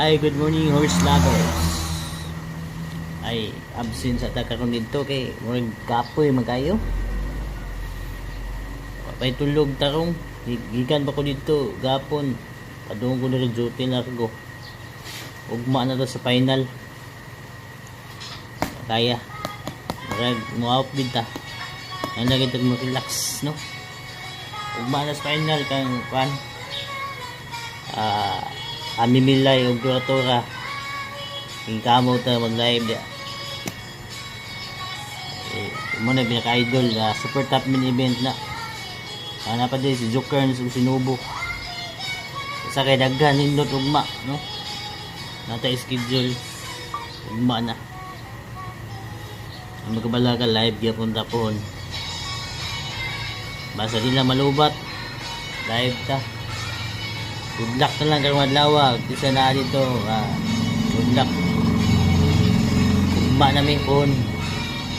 Ay, good morning horse lovers. Ay, absent sa karon dito kay murag kapoy magayo. Pay tulog tarong gikan pa ko dito gapon. Padung ko na rin duty na ko. Ugma na to sa final. Kaya murag mo bid ta. Ang lagi tag mo relax, no? Ugma na sa final kang kwan. Amimilay og duratora king kamo ta mag live dia mo na pinaka-idol na super top min event na pa din si Jokern ug Sinubo sa kay daghan nindot ugma, no? Nata schedule ugma na ang magkabala ka live gyapon tapon basta nila malubat live ta. Good luck na lang karong adlaw. Isa na dito. Good luck. Ugma namin po.